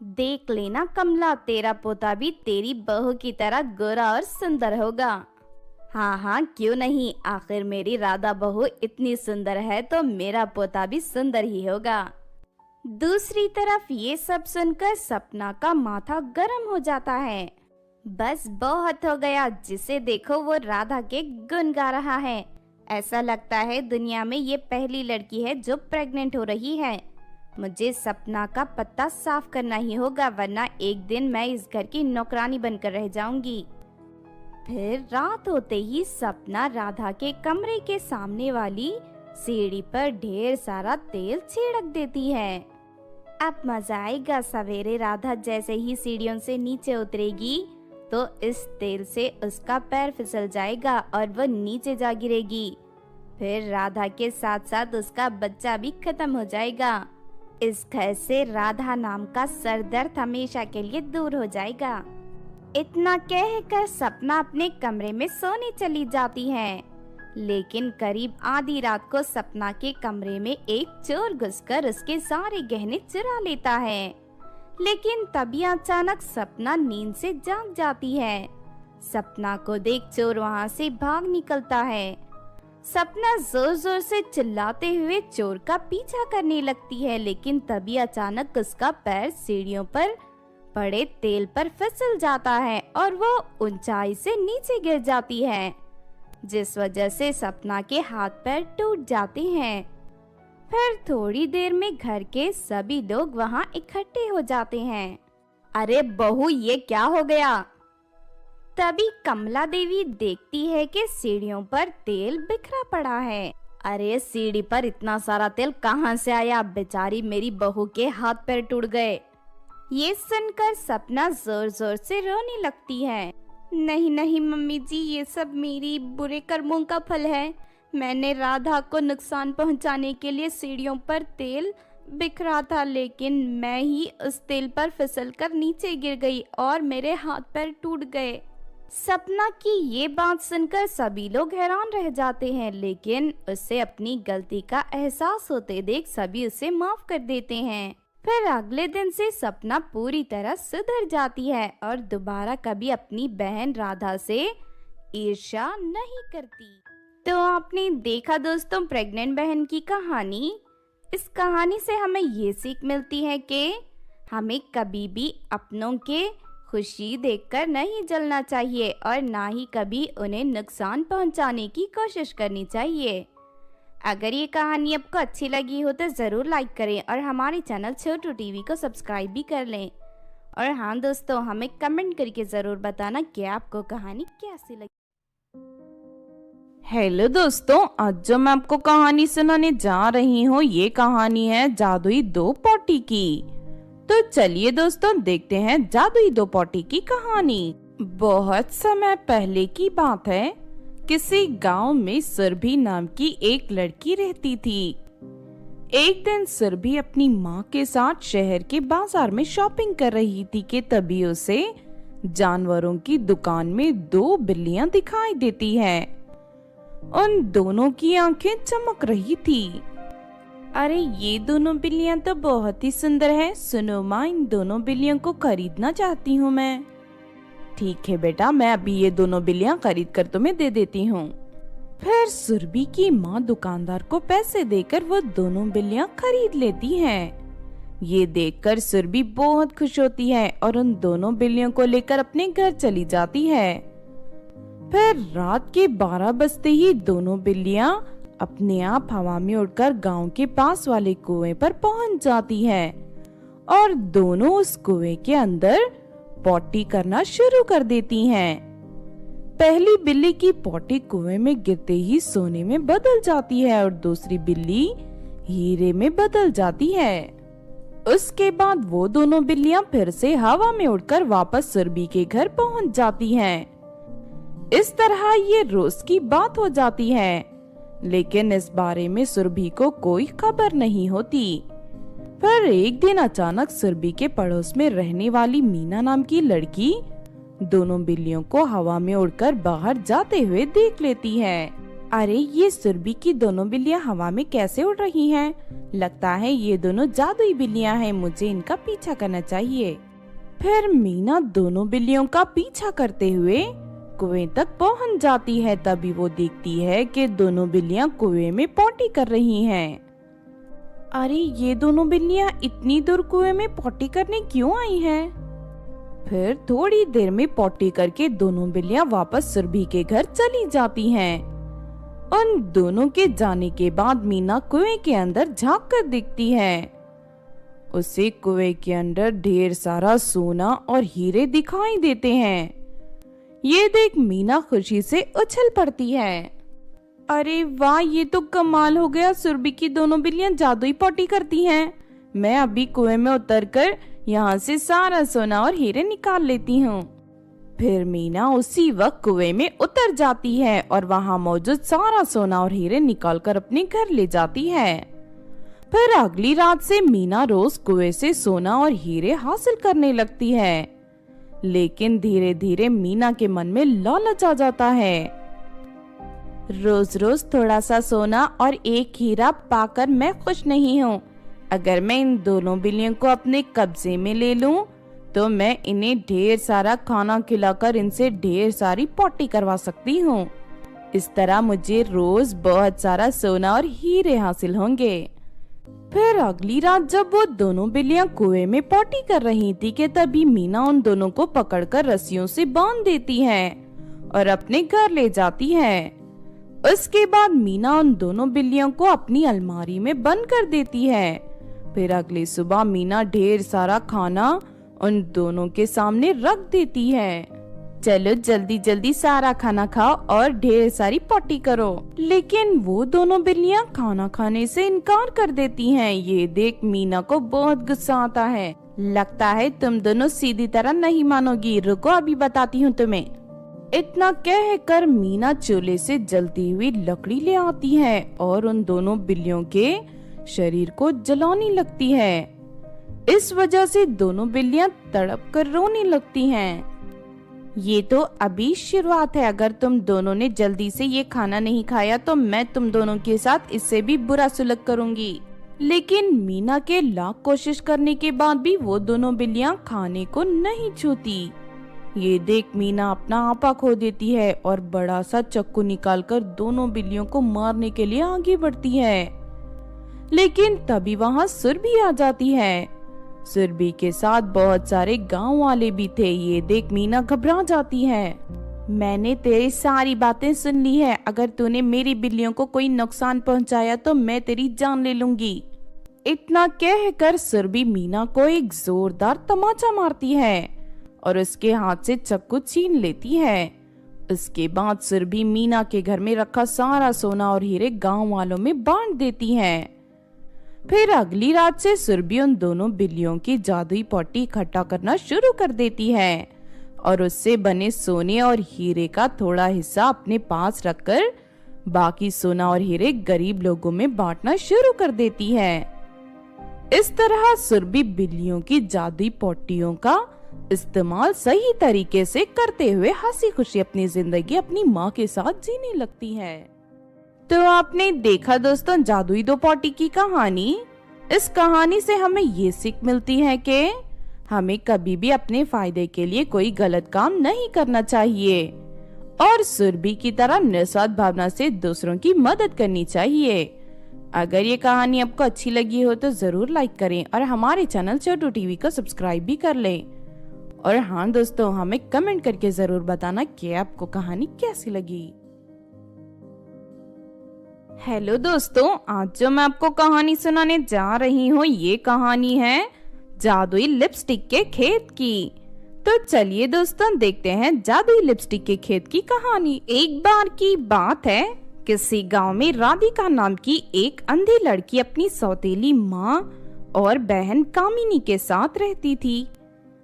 देख लेना कमला, तेरा पोता भी तेरी बहू की तरह गोरा और सुंदर होगा। हाँ हाँ, क्यों नहीं, आखिर मेरी राधा बहू इतनी सुंदर है तो मेरा पोता भी सुंदर ही होगा। दूसरी तरफ ये सब सुनकर सपना का माथा गर्म हो जाता है। बस बहुत हो गया, जिसे देखो वो राधा के गुण गा रहा है। ऐसा लगता है दुनिया में ये पहली लड़की है जो प्रेग्नेंट हो रही है। मुझे सपना का पत्ता साफ करना ही होगा, वरना एक दिन मैं इस घर की नौकरानी बनकर रह जाऊंगी। फिर रात होते ही सपना राधा के कमरे के सामने वाली सीढ़ी पर ढेर सारा तेल छिड़क देती है। अब मजा आएगा। सवेरे राधा जैसे ही सीढ़ियों से नीचे उतरेगी तो इस तेल से उसका पैर फिसल जाएगा और वो नीचे जा गिरेगी। फिर राधा के साथ साथ उसका बच्चा भी खत्म हो जाएगा। इस घर से राधा नाम का सरदर्द हमेशा के लिए दूर हो जाएगा। इतना कहकर सपना अपने कमरे में सोने चली जाती है। लेकिन करीब आधी रात को सपना के कमरे में एक चोर घुसकर उसके सारे गहने चुरा लेता है। लेकिन तभी अचानक सपना नींद से जाग जाती है। सपना को देख चोर वहां से भाग निकलता है। सपना जोर जोर से चिल्लाते हुए चोर का पीछा करने लगती है, लेकिन तभी अचानक उसका पैर सीढ़ियों पर पड़े तेल पर फिसल जाता है और वो ऊंचाई से नीचे गिर जाती है, जिस वजह से सपना के हाथ पैर टूट जाते हैं। फिर थोड़ी देर में घर के सभी लोग वहां इकट्ठे हो जाते हैं। अरे बहू, ये क्या हो गया? तभी कमला देवी देखती है कि सीढ़ियों पर तेल बिखरा पड़ा है। अरे सीढ़ी पर इतना सारा तेल कहां से आया? बेचारी मेरी बहू के हाथ पैर टूट गए। ये सुनकर सपना जोर जोर से रोने लगती है। नहीं नहीं मम्मी जी, ये सब मेरी बुरे कर्मों का फल है। मैंने राधा को नुकसान पहुंचाने के लिए सीढ़ियों पर तेल बिखरा था, लेकिन मैं ही उस तेल पर फिसलकर नीचे गिर गई और मेरे हाथ पैर टूट गए। सपना की ये बात सुनकर सभी लोग हैरान रह जाते हैं, लेकिन उसे अपनी गलती का एहसास होते देख सभी उसे माफ कर देते हैं। फिर अगले दिन से सपना पूरी तरह सुधर जाती है और दोबारा कभी अपनी बहन राधा से ईर्ष्या नहीं करती। तो आपने देखा दोस्तों प्रेग्नेंट बहन की कहानी। इस कहानी से हमें ये सीख मिलती है कि हमें कभी भी अपनों के खुशी देखकर नहीं जलना चाहिए और ना ही कभी उन्हें नुकसान पहुंचाने की कोशिश करनी चाहिए। अगर ये कहानी आपको अच्छी लगी हो तो ज़रूर लाइक करें और हमारे चैनल छोटू टीवी को सब्सक्राइब भी कर लें। और हाँ दोस्तों, हमें कमेंट करके ज़रूर बताना कि आपको कहानी कैसी लगी। हेलो दोस्तों, आज जो मैं आपको कहानी सुनाने जा रही हूँ ये कहानी है जादुई दो पोटी की। तो चलिए दोस्तों देखते हैं जादुई दो पोटी की कहानी। बहुत समय पहले की बात है। किसी गांव में सुरभि नाम की एक लड़की रहती थी। एक दिन सुरभि अपनी माँ के साथ शहर के बाजार में शॉपिंग कर रही थी कि तभी उसे जानवरों की दुकान में दो बिल्लियां दिखाई देती हैं। उन दोनों की आंखें चमक रही थी। अरे ये दोनों बिल्लियां तो बहुत ही सुंदर हैं। सुनो माँ, इन दोनों बिल्लियों को खरीदना चाहती हूँ मैं। ठीक है बेटा, मैं अभी ये दोनों बिल्लियां खरीद कर तुम्हें दे देती हूँ। फिर सुरभि की माँ दुकानदार को पैसे देकर वो दोनों बिल्लियां खरीद लेती हैं। ये देखकर सुरभि बहुत खुश होती है और उन दोनों बिल्लियों को लेकर अपने घर चली जाती है। फिर रात के 12 बजते ही दोनों बिल्लियां अपने आप हवा में उड़कर गांव के पास वाले कुएं पर पहुंच जाती हैं और दोनों उस कुएं के अंदर पोटी करना शुरू कर देती हैं। पहली बिल्ली की पोटी कुएं में गिरते ही सोने में बदल जाती है और दूसरी बिल्ली हीरे में बदल जाती है। उसके बाद वो दोनों बिल्लियां फिर से हवा में उड़कर वापस सुरभि के घर पहुंच जाती हैं। इस तरह ये रोज की बात हो जाती है, लेकिन इस बारे में सुरभि को कोई खबर नहीं होती। फिर एक दिन अचानक सुरभि के पड़ोस में रहने वाली मीना नाम की लड़की दोनों बिल्लियों को हवा में उड़कर बाहर जाते हुए देख लेती है। अरे ये सुरभि की दोनों बिल्लियां हवा में कैसे उड़ रही हैं? लगता है ये दोनों जादुई बिल्लियां हैं, मुझे इनका पीछा करना चाहिए। फिर मीना दोनों बिल्लियों का पीछा करते हुए कुएं तक पहुंच जाती है। तभी वो देखती है कि दोनों बिल्लियां कुएं में पोटी कर रही हैं। अरे ये दोनों बिल्लियां इतनी दूर कुएं में पोटी करने क्यों आई हैं? फिर थोड़ी देर में पॉटी करके दोनों बिल्लियां वापस सुरभि के घर चली जाती हैं। उन दोनों के जाने के बाद मीना कुएं के अंदर झांक कर देखती है। उसे कुएं के अंदर ढेर सारा सोना और हीरे दिखाई देते हैं। ये देख मीना खुशी से उछल पड़ती है। अरे वाह, ये तो कमाल हो गया, सुरभि की दोनों बिल्लियां जादुई पॉटी करती हैं। मैं अभी कुएं में उतरकर यहाँ से सारा सोना और हीरे निकाल लेती हूँ। फिर मीना उसी वक्त कुएं में उतर जाती है और वहाँ मौजूद सारा सोना और हीरे निकालकर अपने घर ले जाती है। फिर अगली रात से मीना रोज कुएं से सोना और हीरे हासिल करने लगती है। लेकिन धीरे धीरे मीना के मन में लालच आ जाता है। रोज रोज थोड़ा सा सोना और एक हीरा पाकर मैं खुश नहीं हूँ। अगर मैं इन दोनों बिल्लियों को अपने कब्जे में ले लूं, तो मैं इन्हें ढेर सारा खाना खिलाकर इनसे ढेर सारी पॉटी करवा सकती हूँ। इस तरह मुझे रोज बहुत सारा सोना और हीरे हासिल होंगे। फिर अगली रात जब वो दोनों बिल्लियां कुएं में पॉटी कर रही थी कि तभी मीना उन दोनों को पकड़कर रस्सियों से बांध देती है और अपने घर ले जाती है। उसके बाद मीना उन दोनों बिल्लियों को अपनी अलमारी में बंद कर देती है। फिर अगली सुबह मीना ढेर सारा खाना उन दोनों के सामने रख देती है। चलो जल्दी जल्दी सारा खाना खाओ और ढेर सारी पॉटी करो। लेकिन वो दोनों बिल्लियां खाना खाने से इनकार कर देती हैं। ये देख मीना को बहुत गुस्सा आता है। लगता है तुम दोनों सीधी तरह नहीं मानोगी, रुको अभी बताती हूँ तुम्हें। इतना कहकर मीना चूल्हे से जलती हुई लकड़ी ले आती है और उन दोनों बिल्लियों के शरीर को जलाने लगती है। इस वजह से दोनों बिल्लियां तड़प कर रोने लगती हैं। ये तो अभी शुरुआत है। अगर तुम दोनों ने जल्दी से ये खाना नहीं खाया तो मैं तुम दोनों के साथ इससे भी बुरा सुलूक करूंगी। लेकिन मीना के लाख कोशिश करने के बाद भी वो दोनों बिल्लियां खाने को नहीं छूती। ये देख मीना अपना आपा खो देती है और बड़ा सा चाकू निकालकर दोनों बिल्लियों को मारने के लिए आगे बढ़ती है। लेकिन तभी वहाँ सुरभि आ जाती है। सुरभि के साथ बहुत सारे गांव वाले भी थे। ये देख मीना घबरा जाती है। मैंने तेरी सारी बातें सुन ली है। अगर तूने मेरी बिल्लियों को कोई नुकसान पहुंचाया तो मैं तेरी जान ले लूंगी। इतना कहकर सुरभि मीना को एक जोरदार तमाचा मारती है और उसके हाथ से चाकू छीन लेती है। उसके बाद सुरभि मीना के घर में रखा सारा सोना और हीरे गांव वालों में बांट देती है। फिर अगली रात से सुरभि उन दोनों बिल्लियों की जादुई पॉटी इकट्ठा करना शुरू कर देती है और उससे बने सोने और हीरे का थोड़ा हिस्सा अपने पास रखकर बाकी सोना और हीरे गरीब लोगों में बांटना शुरू कर देती है। इस तरह सुरभि बिल्लियों की जादुई पॉटियों का इस्तेमाल सही तरीके से करते हुए हंसी खुशी अपनी जिंदगी अपनी माँ के साथ जीने लगती है। तो आपने देखा दोस्तों जादुई दो पॉटी की कहानी। इस कहानी से हमें ये सीख मिलती है कि हमें कभी भी अपने फायदे के लिए कोई गलत काम नहीं करना चाहिए और सुरभि की तरह निस्वार्थ भावना से दूसरों की मदद करनी चाहिए। अगर ये कहानी आपको अच्छी लगी हो तो जरूर लाइक करें और हमारे चैनल छोटू टीवी को सब्सक्राइब भी कर लें। और हाँ दोस्तों, हमें कमेंट करके जरूर बताना कि आपको कहानी कैसी लगी। हेलो दोस्तों, आज जो मैं आपको कहानी सुनाने जा रही हूँ ये कहानी है जादुई लिपस्टिक के खेत की। तो चलिए दोस्तों देखते हैं जादुई लिपस्टिक के खेत की कहानी। एक बार की बात है, किसी गांव में राधिका नाम की एक अंधी लड़की अपनी सौतेली माँ और बहन कामिनी के साथ रहती थी।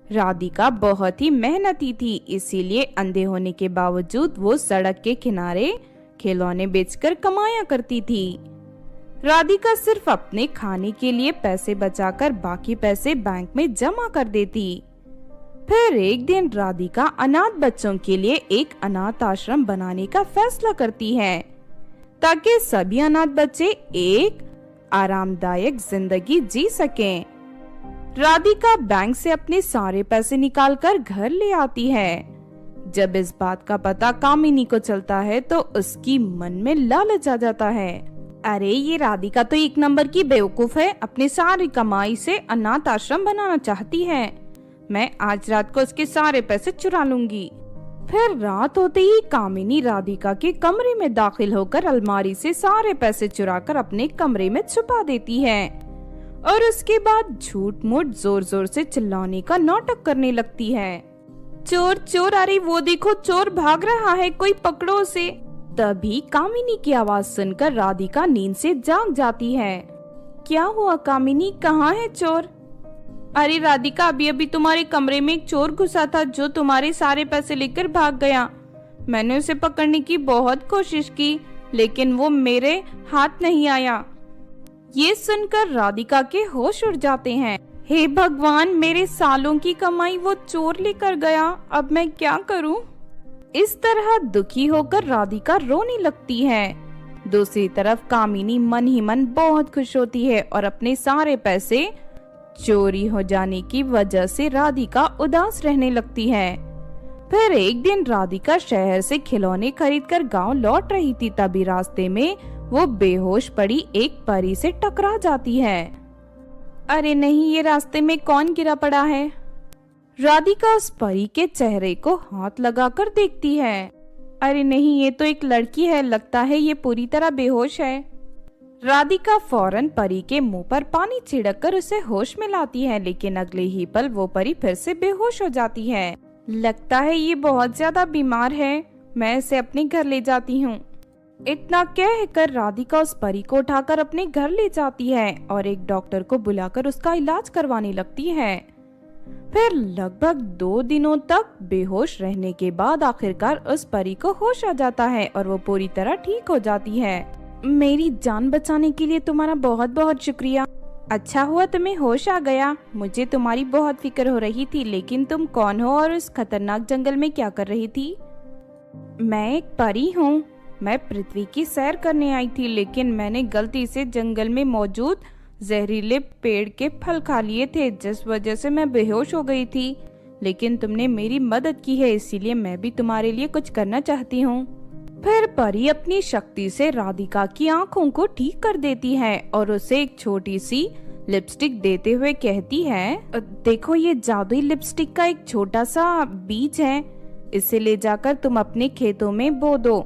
राधिका बहुत ही मेहनती थी, इसीलिए अंधे होने के बावजूद वो सड़क के किनारे खिलौने बेचकर कमाया करती थी। राधिका सिर्फ अपने खाने के लिए पैसे बचाकर बाकी पैसे बैंक में जमा कर देती। फिर एक दिन राधिका अनाथ बच्चों के लिए एक अनाथ आश्रम बनाने का फैसला करती है ताकि सभी अनाथ बच्चे एक आरामदायक जिंदगी जी सकें। राधिका बैंक से अपने सारे पैसे निकालकर घर ले आती है। जब इस बात का पता कामिनी को चलता है तो उसकी मन में लालच आ जाता है। अरे ये राधिका तो एक नंबर की बेवकूफ है, अपनी सारी कमाई से अनाथ आश्रम बनाना चाहती है। मैं आज रात को उसके सारे पैसे चुरा लूंगी। फिर रात होते ही कामिनी राधिका के कमरे में दाखिल होकर अलमारी से सारे पैसे चुराकर अपने कमरे में छुपा देती है और उसके बाद झूठ मूठ जोर जोर से चिल्लाने का नाटक करने लगती है। चोर चोर, अरे वो देखो चोर भाग रहा है, कोई पकड़ो उसे। तभी कामिनी की आवाज सुनकर राधिका नींद से जाग जाती है। क्या हुआ कामिनी, कहाँ है चोर? अरे राधिका, अभी अभी तुम्हारे कमरे में एक चोर घुसा था जो तुम्हारे सारे पैसे लेकर भाग गया। मैंने उसे पकड़ने की बहुत कोशिश की लेकिन वो मेरे हाथ नहीं आया। ये सुनकर राधिका के होश उड़ जाते हैं। हे भगवान, मेरे सालों की कमाई वो चोर लेकर गया, अब मैं क्या करूं? इस तरह दुखी होकर राधिका रोने लगती है। दूसरी तरफ कामिनी मन ही मन बहुत खुश होती है और अपने सारे पैसे चोरी हो जाने की वजह से राधिका उदास रहने लगती है। फिर एक दिन राधिका शहर से खिलौने खरीदकर गांव लौट रही थी, तभी रास्ते में वो बेहोश पड़ी एक परी से टकरा जाती है। अरे नहीं, ये रास्ते में कौन गिरा पड़ा है? राधिका उस परी के चेहरे को हाथ लगाकर देखती है। अरे नहीं, ये तो एक लड़की है, लगता है ये पूरी तरह बेहोश है। राधिका फौरन परी के मुंह पर पानी छिड़ककर उसे होश में लाती है, लेकिन अगले ही पल वो परी फिर से बेहोश हो जाती है। लगता है ये बहुत ज्यादा बीमार है, मैं इसे अपने घर ले जाती हूँ। इतना कहकर राधिका उस परी को उठाकर अपने घर ले जाती है और एक डॉक्टर को बुलाकर उसका इलाज करवाने लगती है। फिर लगभग 2 दिनों तक बेहोश रहने के बाद आखिरकार उस परी को होश आ जाता है और वो पूरी तरह ठीक हो जाती है। मेरी जान बचाने के लिए तुम्हारा बहुत बहुत शुक्रिया। अच्छा हुआ तुम्हें होश आ गया, मुझे तुम्हारी बहुत फिक्र हो रही थी। लेकिन तुम कौन हो और उस खतरनाक जंगल में क्या कर रही थी? मैं एक परी हूँ, मैं पृथ्वी की सैर करने आई थी, लेकिन मैंने गलती से जंगल में मौजूद जहरीले पेड़ के फल खा लिए थे, जिस वजह से मैं बेहोश हो गई थी। लेकिन तुमने मेरी मदद की है, इसीलिए मैं भी तुम्हारे लिए कुछ करना चाहती हूँ। फिर परी अपनी शक्ति से राधिका की आंखों को ठीक कर देती है और उसे एक छोटी सी लिपस्टिक देते हुए कहती है, देखो ये जादुई लिपस्टिक का एक छोटा सा बीज है, इसे ले जाकर तुम अपने खेतों में बो दो।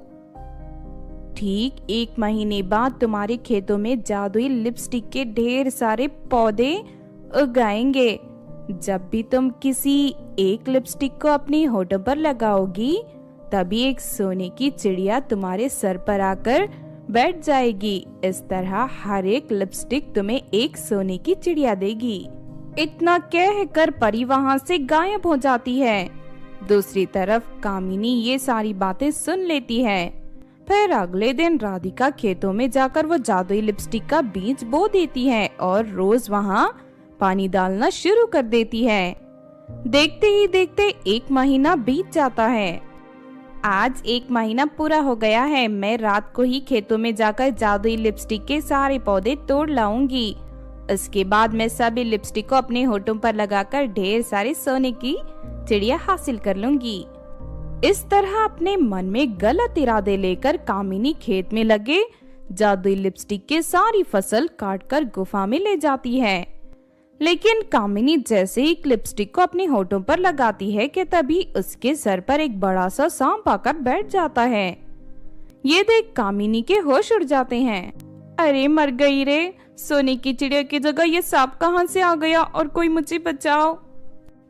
ठीक 1 महीने बाद तुम्हारे खेतों में जादुई लिपस्टिक के ढेर सारे पौधे उगाएंगे। जब भी तुम किसी एक लिपस्टिक को अपनी होठों पर लगाओगी, तभी एक सोने की चिड़िया तुम्हारे सर पर आकर बैठ जाएगी। इस तरह हर एक लिपस्टिक तुम्हें एक सोने की चिड़िया देगी। इतना कहकर परी वहाँ से गायब हो जाती है। दूसरी तरफ कामिनी ये सारी बातें सुन लेती है। फिर अगले दिन राधिका खेतों में जाकर वो जादुई लिपस्टिक का बीज बो देती है और रोज वहाँ पानी डालना शुरू कर देती है। देखते ही देखते 1 महीना बीत जाता है। आज 1 महीना पूरा हो गया है। मैं रात को ही खेतों में जाकर जादुई लिपस्टिक के सारे पौधे तोड़ लाऊंगी। इसके बाद मैं सभी लिपस्टिक को अपने होठों पर लगाकर ढेर सारे सोने की चिड़िया हासिल कर लूंगी। इस तरह अपने मन में गलत इरादे लेकर कामिनी खेत में लगे जादुई लिपस्टिक के सारी फसल काटकर गुफा में ले जाती है। लेकिन कामिनी जैसे ही लिपस्टिक को अपने होठों पर लगाती है कि तभी उसके सर पर एक बड़ा सा सांप आकर बैठ जाता है। ये देख कामिनी के होश उड़ जाते हैं। अरे मर गई रे, सोने की चिड़िया की जगह ये सांप कहाँ से आ गया और कोई मुझे बचाओ।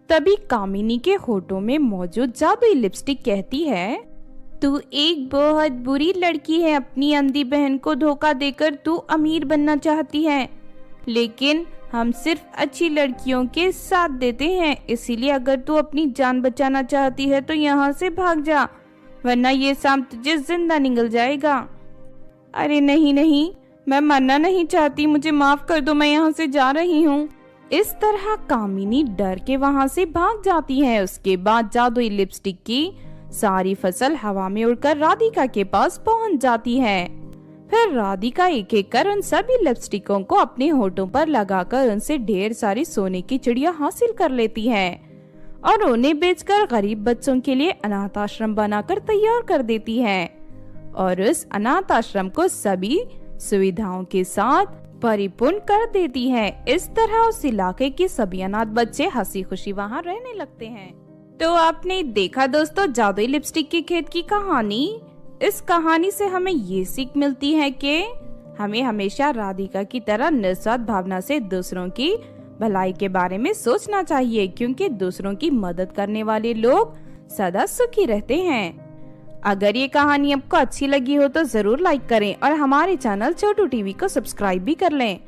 तभी कामिनी के होठों में मौजूद जादुई लिपस्टिक कहती है, तू एक बहुत बुरी लड़की है। अपनी अंधी बहन को धोखा देकर तू अमीर बनना चाहती है, लेकिन हम सिर्फ अच्छी लड़कियों के साथ देते हैं। इसीलिए अगर तू अपनी जान बचाना चाहती है तो यहाँ से भाग जा, वरना ये सांप तुझे जिंदा निगल जाएगा। अरे नहीं नहीं, मैं मरना नहीं चाहती, मुझे माफ कर दो, मैं यहाँ से जा रही हूँ। इस तरह कामिनी डर के वहाँ से भाग जाती है। उसके बाद जादुई लिपस्टिक की सारी फसल हवा में उड़कर राधिका के पास पहुँच जाती है। फिर राधिका एक एक कर उन सभी लिपस्टिकों को अपने होठों पर लगाकर उनसे ढेर सारी सोने की चिड़िया हासिल कर लेती है और उन्हें बेचकर गरीब बच्चों के लिए अनाथ आश्रम बनाकर तैयार कर देती है और उस अनाथ आश्रम को सभी सुविधाओं के साथ परिपूर्ण कर देती है। इस तरह उस इलाके के सभी अनाथ बच्चे हंसी खुशी वहाँ रहने लगते हैं। तो आपने देखा दोस्तों जादुई लिपस्टिक के खेत की कहानी। इस कहानी से हमें ये सीख मिलती है कि हमें हमेशा राधिका की तरह निस्वार्थ भावना से दूसरों की भलाई के बारे में सोचना चाहिए, क्योंकि दूसरों की मदद करने वाले लोग सदा सुखी रहते हैं। अगर ये कहानी आपको अच्छी लगी हो तो जरूर लाइक करें और हमारे चैनल छोटू टीवी को सब्सक्राइब भी कर लें।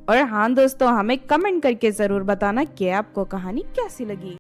और हाँ दोस्तों, हमें कमेंट करके जरूर बताना कि आपको कहानी कैसी लगी।